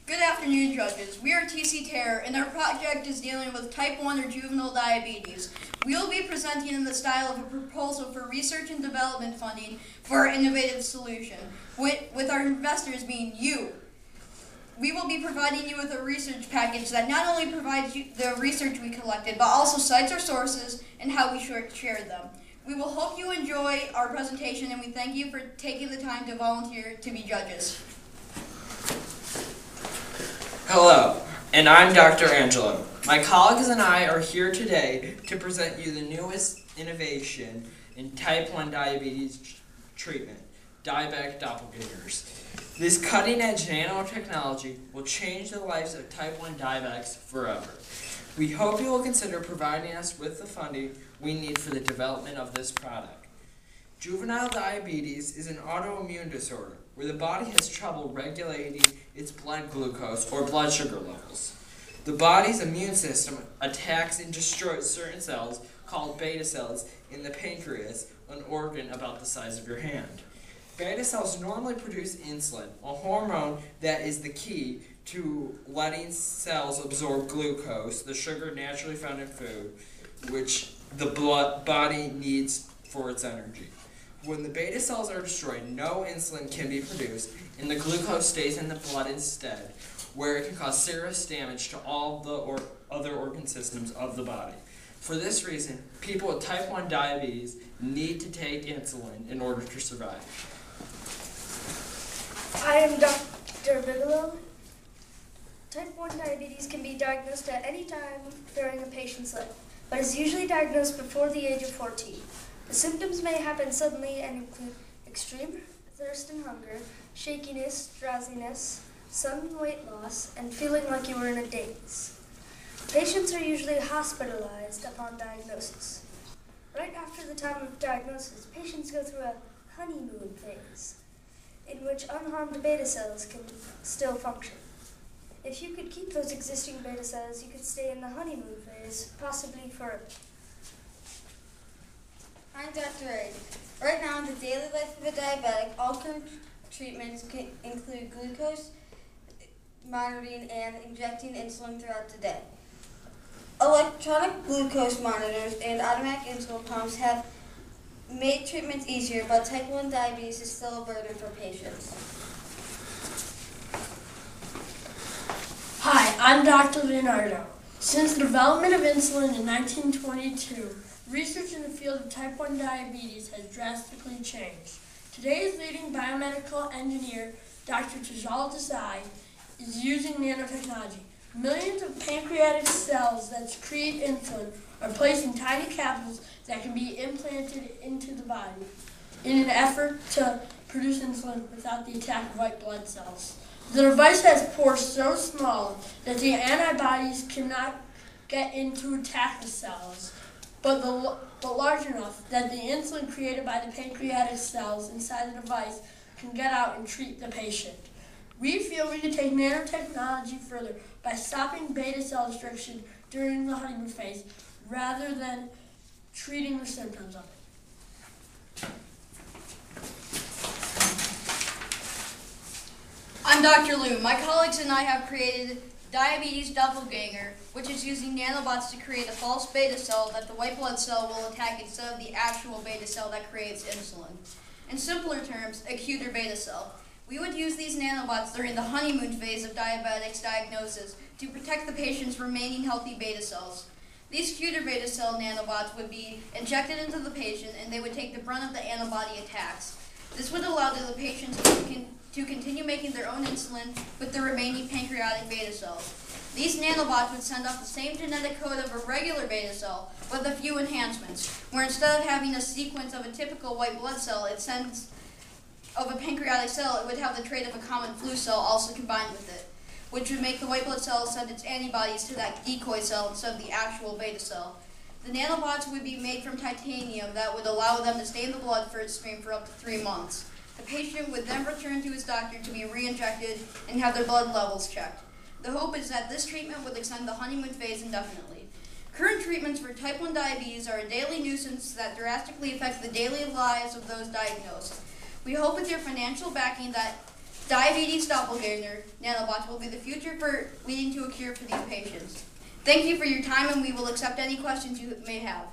Good afternoon, judges. We are TC Terror, and our project is dealing with type 1 or juvenile diabetes. We will be presenting in the style of a proposal for research and development funding for our innovative solution, with our investors being you. We will be providing you with a research package that not only provides you the research we collected, but also cites our sources and how we shared them. We will hope you enjoy our presentation, and we thank you for taking the time to volunteer to be judges. Hello, and I'm Dr. Angelo. My colleagues and I are here today to present you the newest innovation in type 1 diabetes treatment, Diabetic Doppelgangers. This cutting-edge nanotechnology will change the lives of type 1 diabetics forever. We hope you will consider providing us with the funding we need for the development of this product. Juvenile diabetes is an autoimmune disorder where the body has trouble regulating its blood glucose or blood sugar levels. The body's immune system attacks and destroys certain cells called beta cells in the pancreas, an organ about the size of your hand. Beta cells normally produce insulin, a hormone that is the key to letting cells absorb glucose, the sugar naturally found in food, which the body needs for its energy. When the beta cells are destroyed, no insulin can be produced, and the glucose stays in the blood instead, where it can cause serious damage to all the other organ systems of the body. For this reason, people with type 1 diabetes need to take insulin in order to survive. I am Dr. Bigelow. Type 1 diabetes can be diagnosed at any time during a patient's life, but is usually diagnosed before the age of 14. The symptoms may happen suddenly and include extreme thirst and hunger, shakiness, drowsiness, sudden weight loss, and feeling like you were in a daze. Patients are usually hospitalized upon diagnosis. Right after the time of diagnosis, patients go through a honeymoon phase, in which unharmed beta cells can still function. If you could keep those existing beta cells, you could stay in the honeymoon phase, possibly forever. I'm Dr. A. Right now, in the daily life of a diabetic, all current treatments can include glucose monitoring and injecting insulin throughout the day. Electronic glucose monitors and automatic insulin pumps have made treatments easier, but type 1 diabetes is still a burden for patients. Hi, I'm Dr. Leonardo. Since the development of insulin in 1922, research in the field of type 1 diabetes has drastically changed. Today's leading biomedical engineer, Dr. Tejal Desai, is using nanotechnology. Millions of pancreatic cells that secrete insulin are placed in tiny capsules that can be implanted into the body in an effort to produce insulin without the attack of white blood cells. The device has pores so small that the antibodies cannot get in to attack the cells, but large enough that the insulin created by the pancreatic cells inside the device can get out and treat the patient. We feel we can take nanotechnology further by stopping beta cell destruction during the honeymoon phase rather than treating the symptoms of it. I'm Dr. Liu. My colleagues and I have created Diabetes Doppelganger, which is using nanobots to create a false beta cell that the white blood cell will attack instead of the actual beta cell that creates insulin. In simpler terms, a cuter beta cell. We would use these nanobots during the honeymoon phase of diabetics diagnosis to protect the patient's remaining healthy beta cells. These cuter beta cell nanobots would be injected into the patient, and they would take the brunt of the antibody attacks. This would allow the patients to continue making their own insulin with the remaining pancreatic beta cells. These nanobots would send off the same genetic code of a regular beta cell with a few enhancements, where instead of having a sequence of a typical white blood cell, of a pancreatic cell, it would have the trait of a common flu cell also combined with it, which would make the white blood cell send its antibodies to that decoy cell instead of the actual beta cell. The nanobots would be made from titanium that would allow them to stay in the blood for its stream for up to 3 months. The patient would then return to his doctor to be re-injected and have their blood levels checked. The hope is that this treatment would extend the honeymoon phase indefinitely. Current treatments for type 1 diabetes are a daily nuisance that drastically affect the daily lives of those diagnosed. We hope with your financial backing that Diabetes Doppelganger nanobots will be the future for leading to a cure for these patients. Thank you for your time, and we will accept any questions you may have.